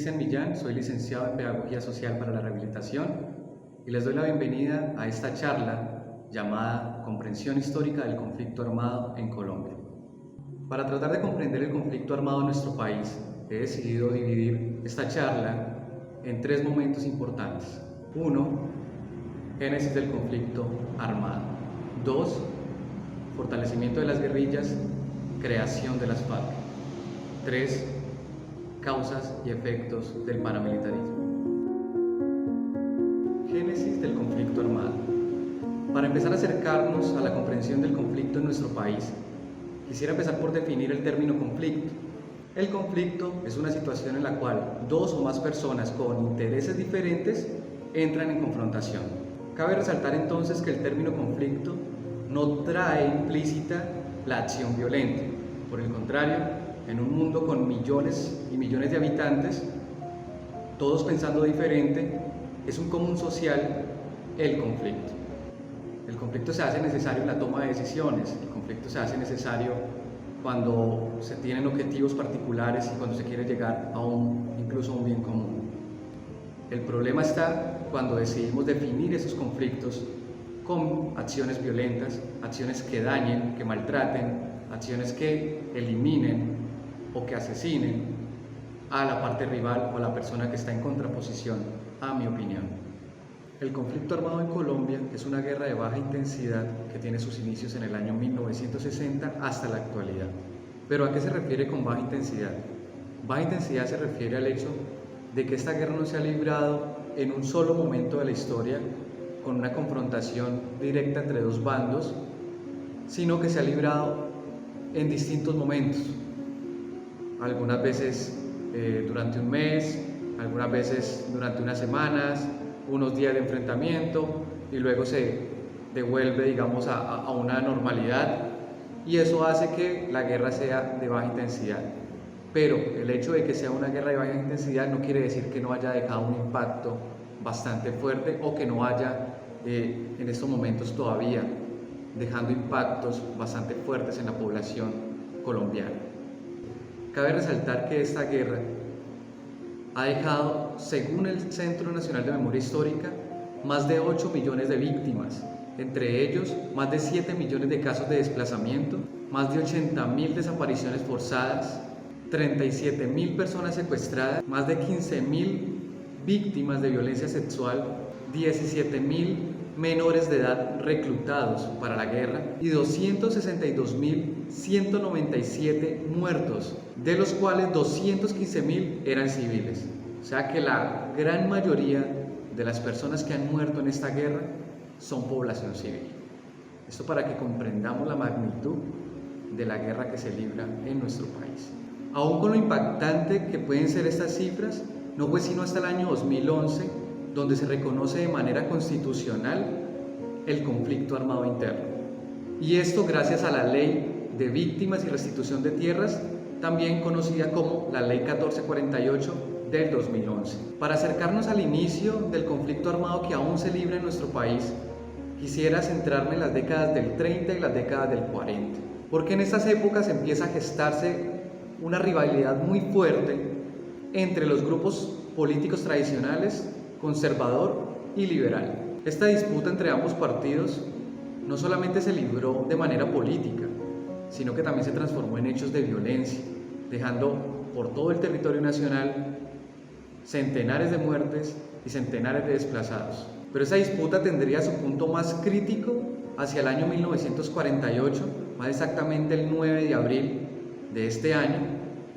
Cristian Millán, soy licenciado en Pedagogía Social para la Rehabilitación y les doy la bienvenida a esta charla llamada Comprensión Histórica del Conflicto Armado en Colombia. Para tratar de comprender el conflicto armado en nuestro país, he decidido dividir esta charla en tres momentos importantes. 1. Génesis del conflicto armado. 2. Fortalecimiento de las guerrillas, creación de las FARC. 3. Causas y efectos del paramilitarismo. Génesis del conflicto armado. Para empezar a acercarnos a la comprensión del conflicto en nuestro país, quisiera empezar por definir el término conflicto. El conflicto es una situación en la cual dos o más personas con intereses diferentes entran en confrontación. Cabe resaltar entonces que el término conflicto no trae implícita la acción violenta. Por el contrario, en un mundo con millones y millones de habitantes, todos pensando diferente, es un común social el conflicto. El conflicto se hace necesario en la toma de decisiones, el conflicto se hace necesario cuando se tienen objetivos particulares y cuando se quiere llegar a incluso a un bien común. El problema está cuando decidimos definir esos conflictos con acciones violentas, acciones que dañen, que maltraten, acciones que eliminen o que asesinen a la parte rival o a la persona que está en contraposición a mi opinión. El conflicto armado en Colombia es una guerra de baja intensidad que tiene sus inicios en el año 1960 hasta la actualidad. ¿Pero a qué se refiere con baja intensidad? Baja intensidad se refiere al hecho de que esta guerra no se ha librado en un solo momento de la historia con una confrontación directa entre dos bandos, sino que se ha librado en distintos momentos. Algunas veces durante un mes, algunas veces durante unas semanas, unos días de enfrentamiento y luego se devuelve, digamos, a una normalidad, y eso hace que la guerra sea de baja intensidad. Pero el hecho de que sea una guerra de baja intensidad no quiere decir que no haya dejado un impacto bastante fuerte o que no haya en estos momentos todavía dejando impactos bastante fuertes en la población colombiana. Cabe resaltar que esta guerra ha dejado, según el Centro Nacional de Memoria Histórica, más de 8 millones de víctimas, entre ellos más de 7 millones de casos de desplazamiento, más de 80.000 desapariciones forzadas, 37.000 personas secuestradas, más de 15.000 víctimas de violencia sexual, 17.000 menores de edad reclutados para la guerra y 262.197 muertos, de los cuales 215.000 eran civiles. O sea que la gran mayoría de las personas que han muerto en esta guerra son población civil. Esto para que comprendamos la magnitud de la guerra que se libra en nuestro país. Aún con lo impactante que pueden ser estas cifras, no fue sino hasta el año 2011 donde se reconoce de manera constitucional el conflicto armado interno. Y esto gracias a la Ley de Víctimas y Restitución de Tierras, también conocida como la Ley 1448 del 2011. Para acercarnos al inicio del conflicto armado que aún se libra en nuestro país, quisiera centrarme en las décadas del 30 y las décadas del 40, porque en estas épocas empieza a gestarse una rivalidad muy fuerte entre los grupos políticos tradicionales, conservador y liberal. Esta disputa entre ambos partidos no solamente se libró de manera política, sino que también se transformó en hechos de violencia, dejando por todo el territorio nacional centenares de muertes y centenares de desplazados. Pero esa disputa tendría su punto más crítico hacia el año 1948, más exactamente el 9 de abril de este año,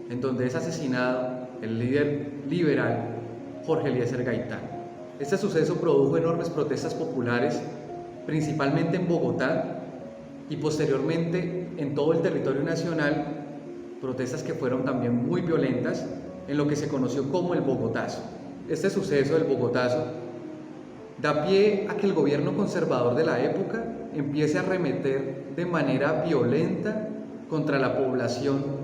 en donde es asesinado el líder liberal Jorge Eliezer Gaitán. Este suceso produjo enormes protestas populares, principalmente en Bogotá y posteriormente en todo el territorio nacional, protestas que fueron también muy violentas en lo que se conoció como el Bogotazo. Este suceso del Bogotazo da pie a que el gobierno conservador de la época empiece a arremeter de manera violenta contra la población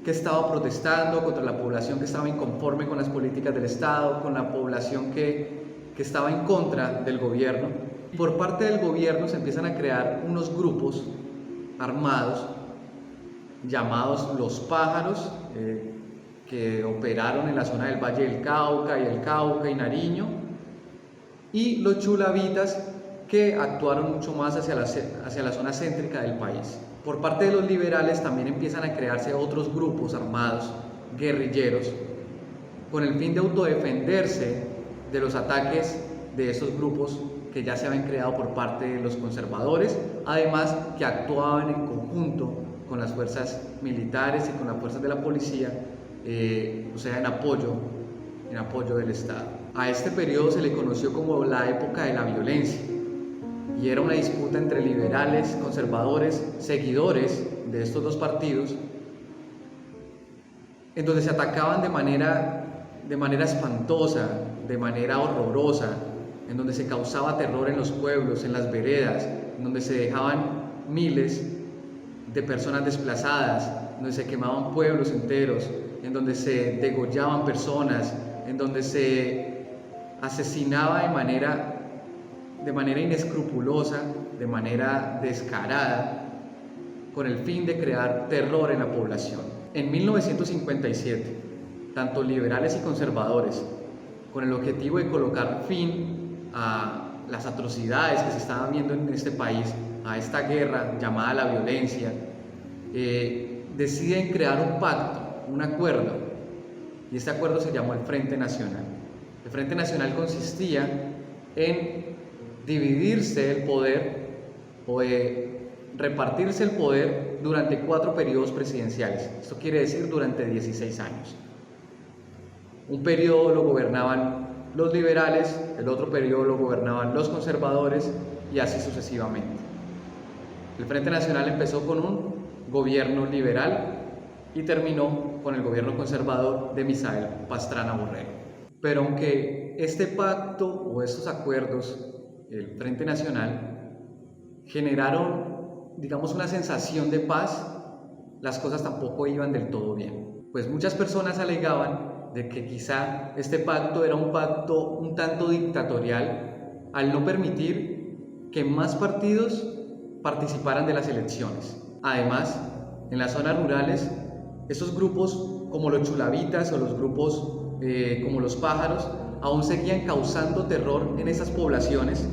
que estaba protestando, contra la población que estaba inconforme con las políticas del Estado, con la población que estaba en contra del gobierno. Por parte del gobierno se empiezan a crear unos grupos armados llamados los pájaros, que operaron en la zona del Valle del Cauca y el Cauca y Nariño, y los chulavitas, que actuaron mucho más hacia la zona céntrica del país. Por parte de los liberales también empiezan a crearse otros grupos armados, guerrilleros, con el fin de autodefenderse de los ataques de estos grupos que ya se habían creado por parte de los conservadores, además que actuaban en conjunto con las fuerzas militares y con las fuerzas de la policía, o sea, en apoyo del Estado. A este periodo se le conoció como la época de la violencia, y era una disputa entre liberales, conservadores, seguidores de estos dos partidos, en donde se atacaban de manera espantosa, de manera horrorosa, en donde se causaba terror en los pueblos, en las veredas, en donde se dejaban miles de personas desplazadas, donde se quemaban pueblos enteros, en donde se degollaban personas, en donde se asesinaba de manera inescrupulosa, de manera descarada, con el fin de crear terror en la población. En 1957, tanto liberales y conservadores, con el objetivo de colocar fin a las atrocidades que se estaban viendo en este país, a esta guerra llamada la violencia, deciden crear un pacto, un acuerdo, y este acuerdo se llamó el Frente Nacional. El Frente Nacional consistía en dividirse el poder o repartirse el poder durante 4 periodos presidenciales. Esto quiere decir durante 16 años. Un periodo lo gobernaban los liberales, el otro periodo lo gobernaban los conservadores y así sucesivamente. El Frente Nacional empezó con un gobierno liberal y terminó con el gobierno conservador de Misael Pastrana Borrero. Pero aunque este pacto o estos acuerdos, el Frente Nacional, generaron, digamos, una sensación de paz, las cosas tampoco iban del todo bien. Pues muchas personas alegaban de que quizá este pacto era un pacto un tanto dictatorial al no permitir que más partidos participaran de las elecciones. Además, en las zonas rurales, estos grupos como los chulavitas o los grupos como los pájaros aún seguían causando terror en esas poblaciones,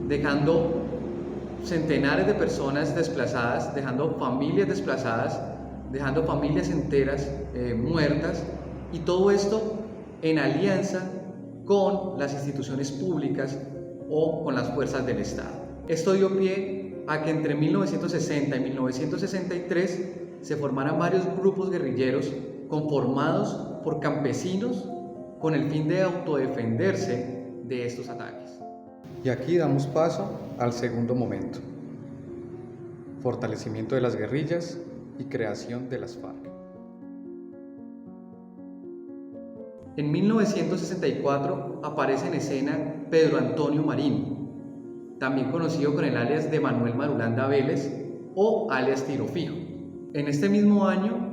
dejando centenares de personas desplazadas, dejando familias desplazadas, dejando familias enteras muertas, y todo esto en alianza con las instituciones públicas o con las fuerzas del Estado. Esto dio pie a que entre 1960 y 1963 se formaran varios grupos guerrilleros conformados por campesinos con el fin de autodefenderse de estos ataques. Y aquí damos paso al segundo momento: fortalecimiento de las guerrillas y creación de las FARC. En 1964 aparece en escena Pedro Antonio Marín, también conocido con el alias de Manuel Marulanda Vélez o alias Tiro Fijo. En este mismo año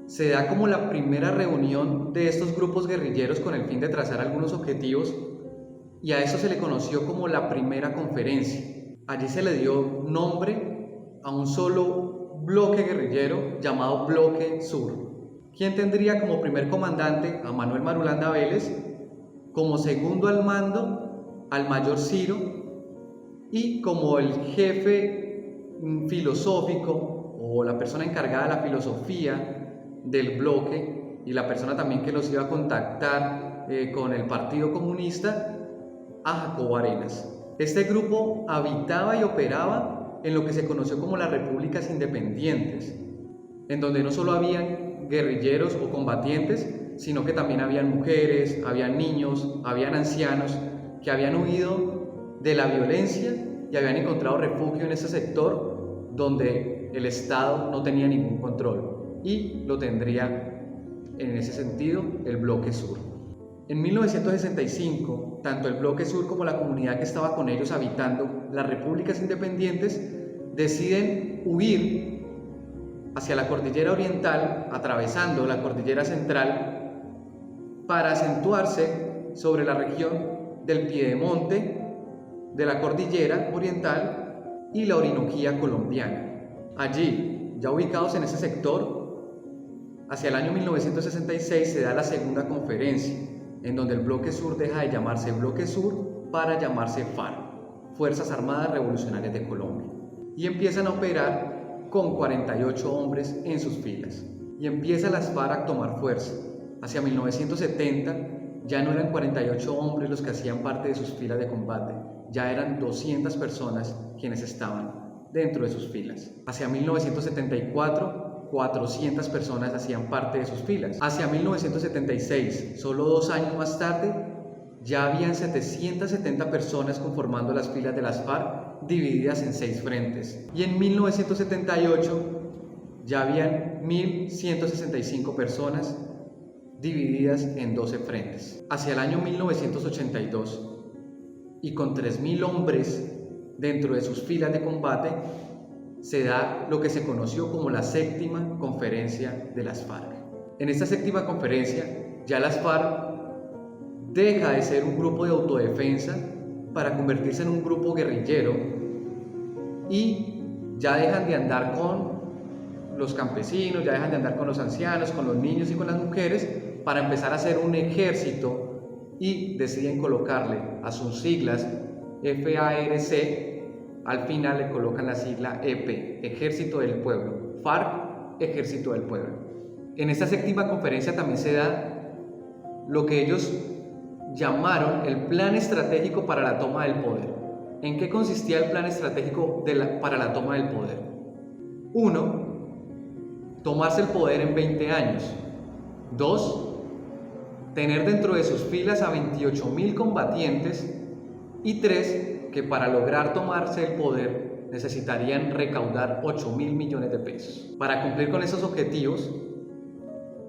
se da como la primera reunión de estos grupos guerrilleros con el fin de trazar algunos objetivos, y a eso se le conoció como la primera conferencia. Allí se le dio nombre a un solo bloque guerrillero llamado Bloque Sur, quien tendría como primer comandante a Manuel Marulanda Vélez, como segundo al mando al mayor Ciro, y como el jefe filosófico o la persona encargada de la filosofía del bloque y la persona también que los iba a contactar con el Partido Comunista, a Jacobo Arenas. Este grupo habitaba y operaba en lo que se conoció como las repúblicas independientes, en donde no solo habían guerrilleros o combatientes, sino que también habían mujeres, habían niños, habían ancianos que habían huido de la violencia y habían encontrado refugio en ese sector donde el Estado no tenía ningún control, y lo tendría en ese sentido el Bloque Sur. En 1965, tanto el Bloque Sur como la comunidad que estaba con ellos habitando las repúblicas independientes deciden huir hacia la cordillera oriental, atravesando la cordillera central, para acentuarse sobre la región del piedemonte de la cordillera oriental y la Orinoquía colombiana. Allí, ya ubicados en ese sector, Hacia el año 1966 se da la segunda conferencia, en donde el Bloque Sur deja de llamarse Bloque Sur para llamarse FARC, Fuerzas Armadas Revolucionarias de Colombia, y empiezan a operar con 48 hombres en sus filas. Y empieza las FARC a tomar fuerza. Hacia 1970 ya no eran 48 hombres los que hacían parte de sus filas de combate, ya eran 200 personas quienes estaban dentro de sus filas. Hacia 1974, 400 personas hacían parte de sus filas. Hacia 1976, solo 2 años más tarde, ya habían 770 personas conformando las filas de las FARC, divididas en 6 frentes. Y en 1978 ya habían 1.165 personas divididas en 12 frentes. Hacia el año 1982, y con 3.000 hombres dentro de sus filas de combate, se da lo que se conoció como la séptima conferencia de las FARC. En esta séptima conferencia, ya las FARC deja de ser un grupo de autodefensa para convertirse en un grupo guerrillero y ya dejan de andar con los campesinos, ya dejan de andar con los ancianos, con los niños y con las mujeres para empezar a hacer un ejército, y deciden colocarle a sus siglas FARC, al final le colocan la sigla EP, Ejército del Pueblo, FARC, Ejército del Pueblo. En esta séptima conferencia también se da lo que ellos llamaron el Plan Estratégico para la Toma del Poder. ¿En qué consistía el Plan Estratégico para la toma del poder? 1. Tomarse el poder en 20 años. 2. Tener dentro de sus filas a 28.000 combatientes. Y 3. Que para lograr tomarse el poder necesitarían recaudar 8.000 millones de pesos. Para cumplir con esos objetivos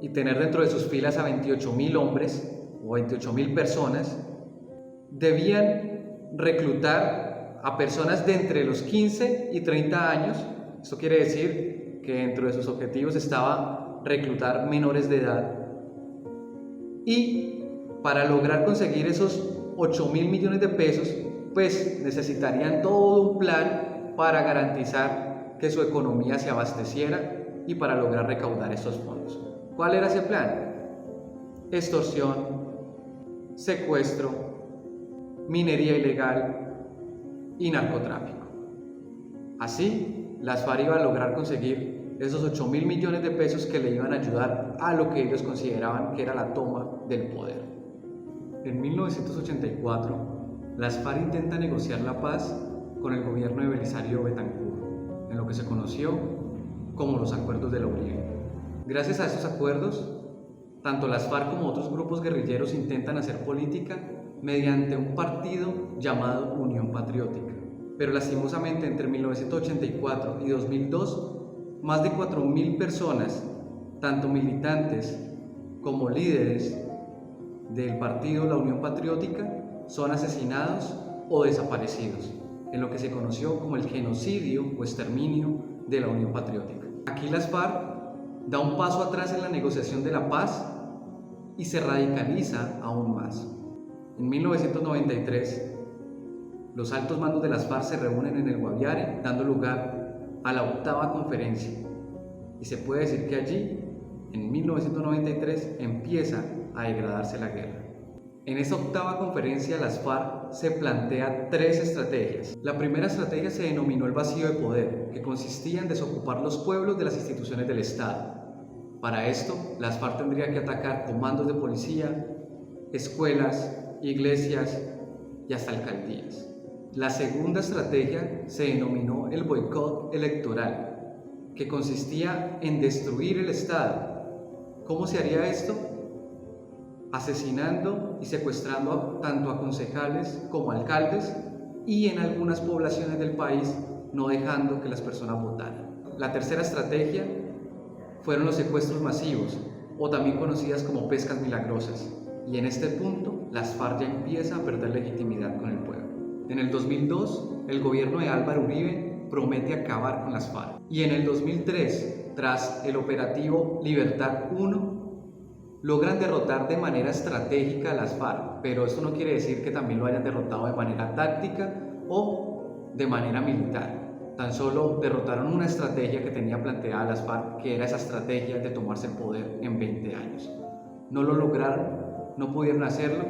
y tener dentro de sus filas a 28.000 hombres o 28.000 personas, debían reclutar a personas de entre los 15 y 30 años. Esto quiere decir que dentro de sus objetivos estaba reclutar menores de edad. Y para lograr conseguir esos 8.000 millones de pesos, pues necesitarían todo un plan para garantizar que su economía se abasteciera y para lograr recaudar estos fondos. ¿Cuál era ese plan? Extorsión, secuestro, minería ilegal y narcotráfico. Así, las FARC iban a lograr conseguir esos 8.000 millones de pesos que le iban a ayudar a lo que ellos consideraban que era la toma del poder. En 1984, las FARC intentan negociar la paz con el gobierno de Belisario Betancur, en lo que se conoció como los Acuerdos de la Uribe. Gracias a estos acuerdos, tanto las FARC como otros grupos guerrilleros intentan hacer política mediante un partido llamado Unión Patriótica. Pero lastimosamente entre 1984 y 2002, más de 4.000 personas, tanto militantes como líderes del partido La Unión Patriótica, son asesinados o desaparecidos, en lo que se conoció como el genocidio o exterminio de la Unión Patriótica. Aquí las FARC da un paso atrás en la negociación de la paz y se radicaliza aún más. En 1993, los altos mandos de las FARC se reúnen en el Guaviare, dando lugar a la octava conferencia. Y se puede decir que allí, en 1993, empieza a degradarse la guerra. En esta octava conferencia, las FARC se plantea 3 estrategias. La primera estrategia se denominó el vacío de poder, que consistía en desocupar los pueblos de las instituciones del Estado. Para esto, las FARC tendrían que atacar comandos de policía, escuelas, iglesias y hasta alcaldías. La segunda estrategia se denominó el boicot electoral, que consistía en destruir el Estado. ¿Cómo se haría esto? Asesinando y secuestrando tanto a concejales como a alcaldes, y en algunas poblaciones del país no dejando que las personas votaran. La tercera estrategia fueron los secuestros masivos, o también conocidas como pescas milagrosas, y en este punto las FARC ya empieza a perder legitimidad con el pueblo. En el 2002, el gobierno de Álvaro Uribe promete acabar con las FARC, y en el 2003, tras el operativo Libertad 1, logran derrotar de manera estratégica a las FARC, pero esto no quiere decir que también lo hayan derrotado de manera táctica o de manera militar. tan solo derrotaron una estrategia que tenía planteada las FARC, que era esa estrategia de tomarse el poder en 20 años. No lo lograron, no pudieron hacerlo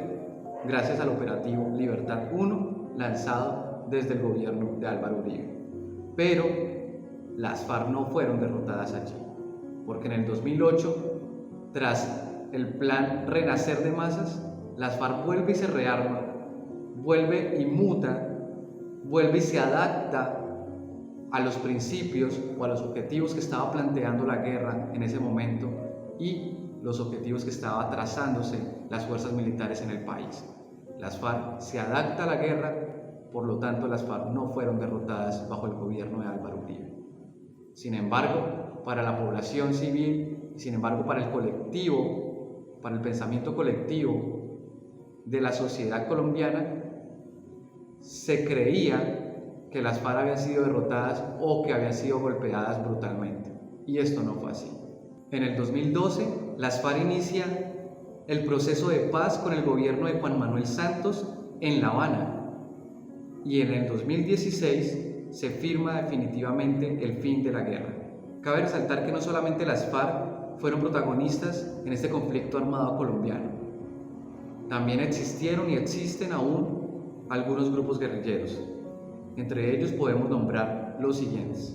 gracias al operativo Libertad 1 lanzado desde el gobierno de Álvaro Uribe. Pero las FARC no fueron derrotadas allí, porque en el 2008, tras el plan Renacer de Masas, las FARC vuelve y se rearma, vuelve y muta, vuelve y se adapta a los principios o a los objetivos que estaba planteando la guerra en ese momento y los objetivos que estaba trazándose las fuerzas militares en el país. Las FARC se adapta a la guerra, por lo tanto las FARC no fueron derrotadas bajo el gobierno de Álvaro Uribe. Sin embargo, para la población civil, sin embargo para el colectivo, para el pensamiento colectivo de la sociedad colombiana, se creía que las FARC habían sido derrotadas o que habían sido golpeadas brutalmente. Y esto no fue así. En el 2012, las FARC inicia el proceso de paz con el gobierno de Juan Manuel Santos en La Habana. Y en el 2016 se firma definitivamente el fin de la guerra. Cabe resaltar que no solamente las FARC fueron protagonistas en este conflicto armado colombiano. También existieron y existen aún algunos grupos guerrilleros. Entre ellos podemos nombrar los siguientes: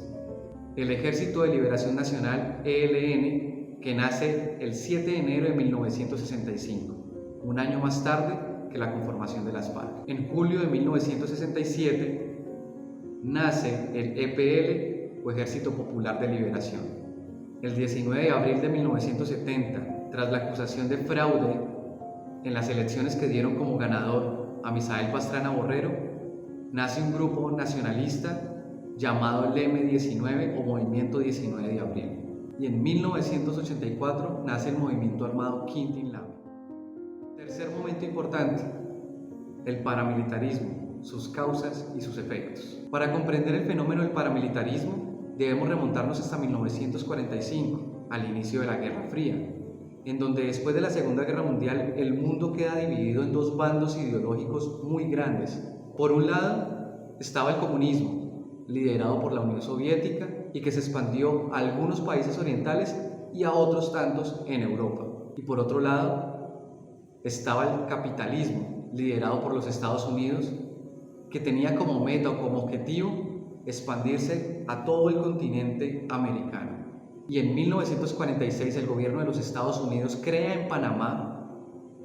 el Ejército de Liberación Nacional, ELN, que nace el 7 de enero de 1965, un año más tarde que la conformación de las FARC. En julio de 1967 nace el EPL, o Ejército Popular de Liberación. El 19 de abril de 1970, tras la acusación de fraude en las elecciones que dieron como ganador a Misael Pastrana Borrero, nace un grupo nacionalista llamado el M-19 o Movimiento 19 de Abril. Y en 1984 nace el movimiento armado Quintín Lame. Tercer momento importante: el paramilitarismo, sus causas y sus efectos. Para comprender el fenómeno del paramilitarismo debemos remontarnos hasta 1945, al inicio de la Guerra Fría, en donde después de la Segunda Guerra Mundial el mundo queda dividido en dos bandos ideológicos muy grandes. Por un lado estaba el comunismo, liderado por la Unión Soviética y que se expandió a algunos países orientales y a otros tantos en Europa. Y por otro lado estaba el capitalismo, liderado por los Estados Unidos, que tenía como meta o como objetivo expandirse a todo el continente americano. Y en 1946 el gobierno de los Estados Unidos crea en Panamá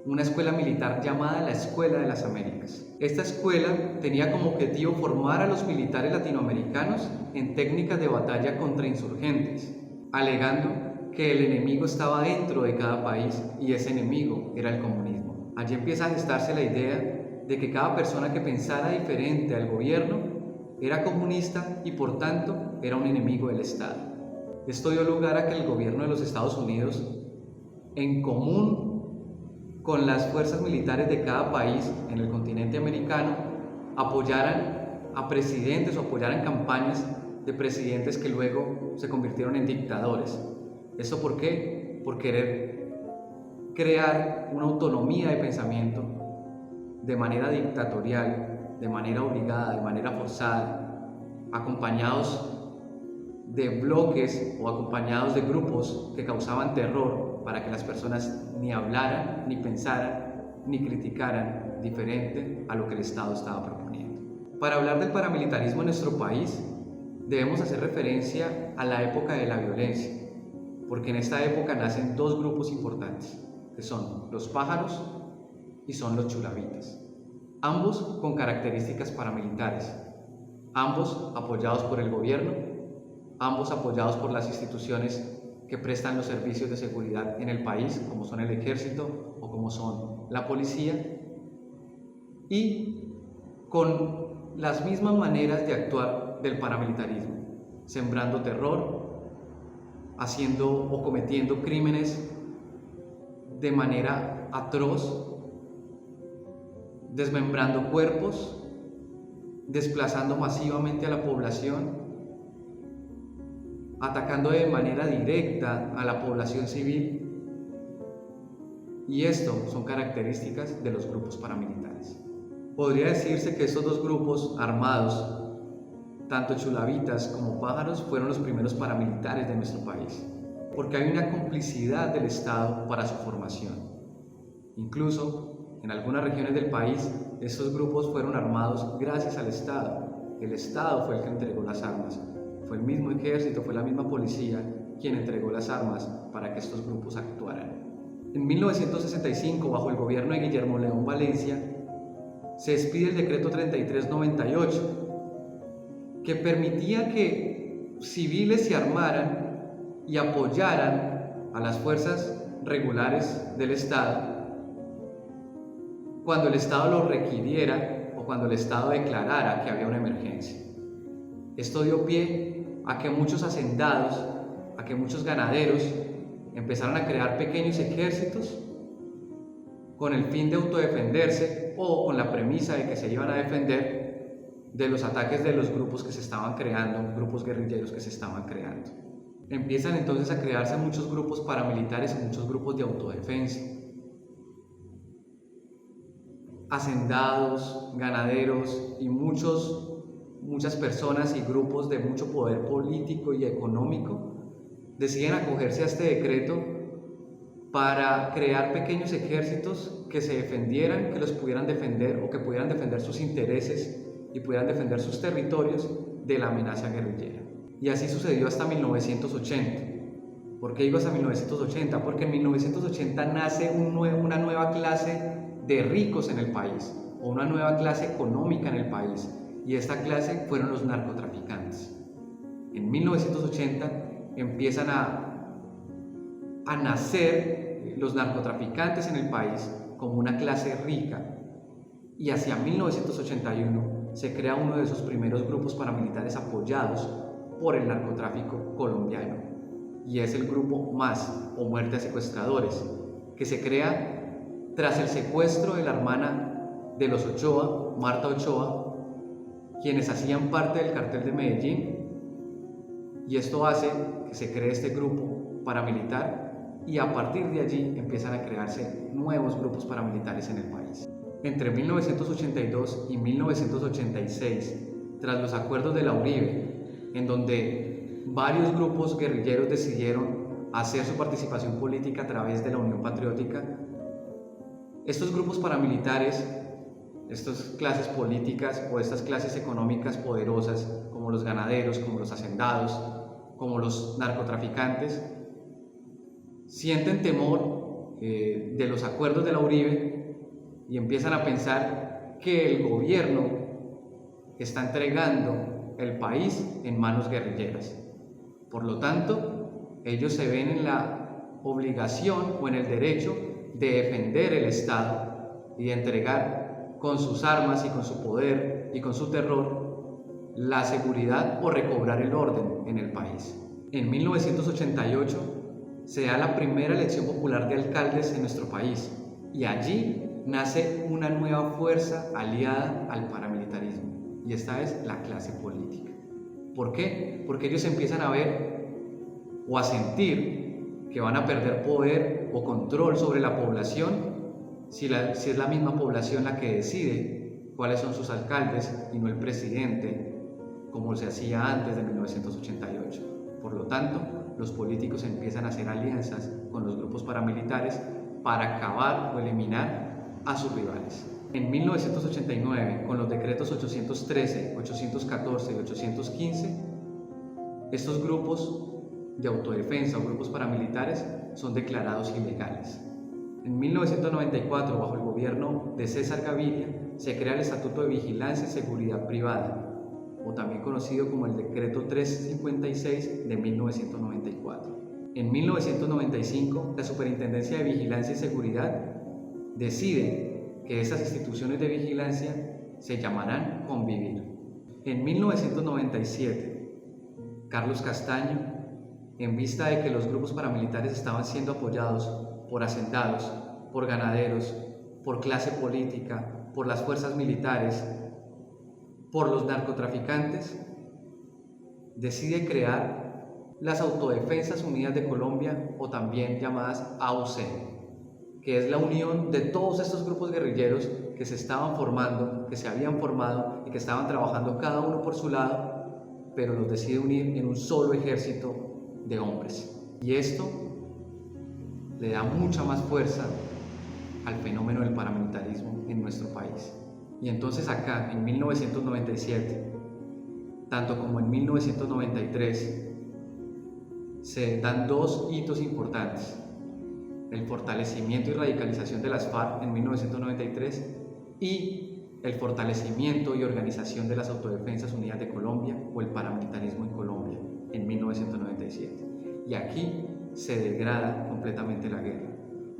una escuela militar llamada la Escuela de las Américas. Esta escuela tenía como objetivo formar a los militares latinoamericanos en técnicas de batalla contra insurgentes, alegando que el enemigo estaba dentro de cada país y ese enemigo era el comunismo. Allí empieza a gestarse la idea de que cada persona que pensara diferente al gobierno era comunista y por tanto era un enemigo del Estado. Esto dio lugar a que el gobierno de los Estados Unidos, en común con las fuerzas militares de cada país en el continente americano, apoyaran a presidentes o apoyaran campañas de presidentes que luego se convirtieron en dictadores. ¿Eso por qué? Por querer crear una autonomía de pensamiento de manera dictatorial, de manera obligada, de manera forzada, acompañados de bloques o acompañados de grupos que causaban terror para que las personas ni hablaran, ni pensaran, ni criticaran diferente a lo que el Estado estaba proponiendo. Para hablar del paramilitarismo en nuestro país, debemos hacer referencia a la época de la violencia, porque en esta época nacen dos grupos importantes, que son los pájaros y son los chulavitas, ambos con características paramilitares, ambos apoyados por el gobierno, ambos apoyados por las instituciones que prestan los servicios de seguridad en el país, como son el ejército o como son la policía, y con las mismas maneras de actuar del paramilitarismo, sembrando terror, haciendo o cometiendo crímenes de manera atroz, desmembrando cuerpos, desplazando masivamente a la población, atacando de manera directa a la población civil, y esto son características de los grupos paramilitares. Podría decirse que estos dos grupos armados, tanto chulavitas como pájaros fueron los primeros paramilitares de nuestro país, porque hay una complicidad del Estado para su formación. Incluso, en algunas regiones del país, estos grupos fueron armados gracias al Estado. El Estado fue el que entregó las armas. Fue el mismo ejército, fue la misma policía quien entregó las armas para que estos grupos actuaran. En 1965, bajo el gobierno de Guillermo León Valencia, se expide el decreto 3398, que permitía que civiles se armaran y apoyaran a las fuerzas regulares del Estado cuando el Estado lo requiriera o cuando el Estado declarara que había una emergencia. Esto dio pie a que muchos hacendados, a que muchos ganaderos empezaron a crear pequeños ejércitos con el fin de autodefenderse o con la premisa de que se iban a defender de los ataques de los grupos que se estaban creando, grupos guerrilleros que se estaban creando. Empiezan entonces a crearse muchos grupos paramilitares y muchos grupos de autodefensa. Hacendados, ganaderos y muchas personas y grupos de mucho poder político y económico deciden acogerse a este decreto para crear pequeños ejércitos que se defendieran, que los pudieran defender o que pudieran defender sus intereses y pudieran defender sus territorios de la amenaza guerrillera. Y así sucedió hasta 1980. ¿Por qué digo hasta 1980? Porque en 1980 nace una nueva clase de ricos en el país o una nueva clase económica en el país, y esta clase fueron los narcotraficantes. En 1980 empiezan a nacer los narcotraficantes en el país como una clase rica, y hacia 1981 se crea uno de esos primeros grupos paramilitares apoyados por el narcotráfico colombiano, y es el grupo MAS o Muerte a Secuestradores, que se crea tras el secuestro de la hermana de los Ochoa, Marta Ochoa, quienes hacían parte del cartel de Medellín, y esto hace que se cree este grupo paramilitar, y a partir de allí empiezan a crearse nuevos grupos paramilitares en el país. Entre 1982 y 1986, tras los acuerdos de la Uribe, en donde varios grupos guerrilleros decidieron hacer su participación política a través de la Unión Patriótica, estos grupos paramilitares, estas clases políticas o estas clases económicas poderosas, como los ganaderos, como los hacendados, como los narcotraficantes, sienten temor de los acuerdos de la Uribe y empiezan a pensar que el gobierno está entregando el país en manos guerrilleras. Por lo tanto, ellos se ven en la obligación o en el derecho de defender el Estado y de entregar con sus armas y con su poder y con su terror la seguridad o recobrar el orden en el país. En 1988 se da la primera elección popular de alcaldes en nuestro país, y allí nace una nueva fuerza aliada al paramilitarismo, y esta es la clase política. ¿Por qué? Porque ellos empiezan a ver o a sentir que van a perder poder o control sobre la población si es la misma población la que decide cuáles son sus alcaldes y no el presidente, como se hacía antes de 1988. Por lo tanto, los políticos empiezan a hacer alianzas con los grupos paramilitares para acabar o eliminar a sus rivales. En 1989, con los decretos 813, 814 y 815, estos grupos de autodefensa o grupos paramilitares son declarados ilegales. En 1994, bajo el gobierno de César Gaviria, se crea el Estatuto de Vigilancia y Seguridad Privada, o también conocido como el Decreto 356 de 1994. En 1995, la Superintendencia de Vigilancia y Seguridad decide que esas instituciones de vigilancia se llamarán Convivir. En 1997, Carlos Castaño, en vista de que los grupos paramilitares estaban siendo apoyados por hacendados, por ganaderos, por clase política, por las fuerzas militares, por los narcotraficantes, decide crear las Autodefensas Unidas de Colombia, o también llamadas AUC, que es la unión de todos estos grupos guerrilleros que se estaban formando, que se habían formado y que estaban trabajando cada uno por su lado pero los decide unir en un solo ejército de hombres. Y esto le da mucha más fuerza al fenómeno del paramilitarismo en nuestro país. Y entonces acá, en 1997, tanto como en 1993, se dan dos hitos importantes: el fortalecimiento y radicalización de las FARC en 1993 y el fortalecimiento y organización de las Autodefensas Unidas de Colombia, o el paramilitarismo en Colombia, en 1997. Y aquí se degrada completamente la guerra.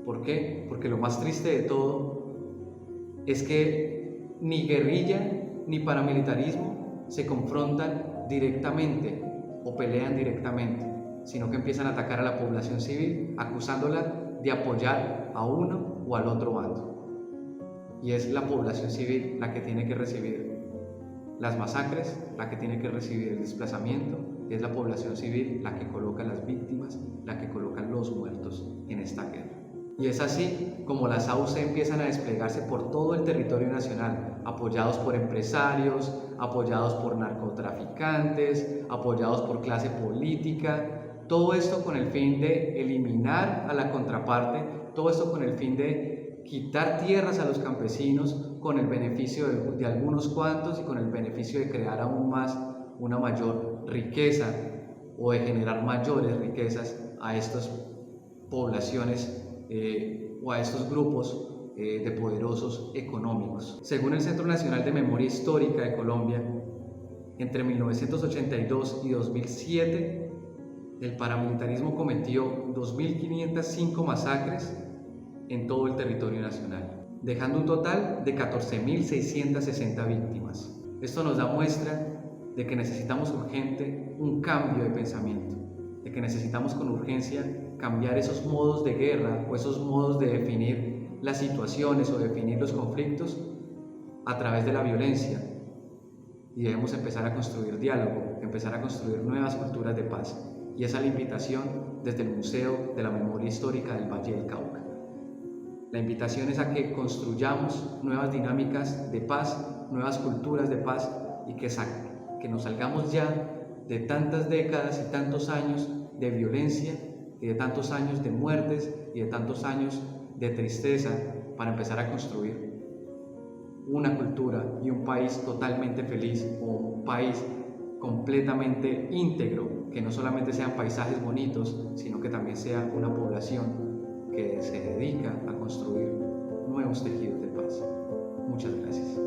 ¿Por qué? Porque lo más triste de todo es que ni guerrilla ni paramilitarismo se confrontan directamente o pelean directamente, sino que empiezan a atacar a la población civil, acusándola de apoyar a uno o al otro bando. Y es la población civil la que tiene que recibir las masacres, la que tiene que recibir el desplazamiento, y es la población civil la que coloca las víctimas, la que coloca los muertos en esta guerra. Y es así como las AUC empiezan a desplegarse por todo el territorio nacional, apoyados por empresarios, apoyados por narcotraficantes, apoyados por clase política, todo esto con el fin de eliminar a la contraparte, todo esto con el fin de quitar tierras a los campesinos con el beneficio de algunos cuantos y con el beneficio de crear aún más una mayor riqueza o de generar mayores riquezas a estas poblaciones o a estos grupos de poderosos económicos. Según el Centro Nacional de Memoria Histórica de Colombia, entre 1982 y 2007, el paramilitarismo cometió 2.505 masacres en todo el territorio nacional, dejando un total de 14.660 víctimas. Esto nos da muestra de que necesitamos urgente un cambio de pensamiento, de que necesitamos con urgencia cambiar esos modos de guerra o esos modos de definir las situaciones o definir los conflictos a través de la violencia, y debemos empezar a construir diálogo, empezar a construir nuevas culturas de paz. Y esa es la invitación desde el Museo de la Memoria Histórica del Valle del Cauca. La invitación es a que construyamos nuevas dinámicas de paz, nuevas culturas de paz, y que nos salgamos ya de tantas décadas y tantos años de violencia y de tantos años de muertes y de tantos años de tristeza, para empezar a construir una cultura y un país totalmente feliz, o un país completamente íntegro, que no solamente sean paisajes bonitos, sino que también sea una población que se dedica a construir nuevos tejidos de paz. Muchas gracias.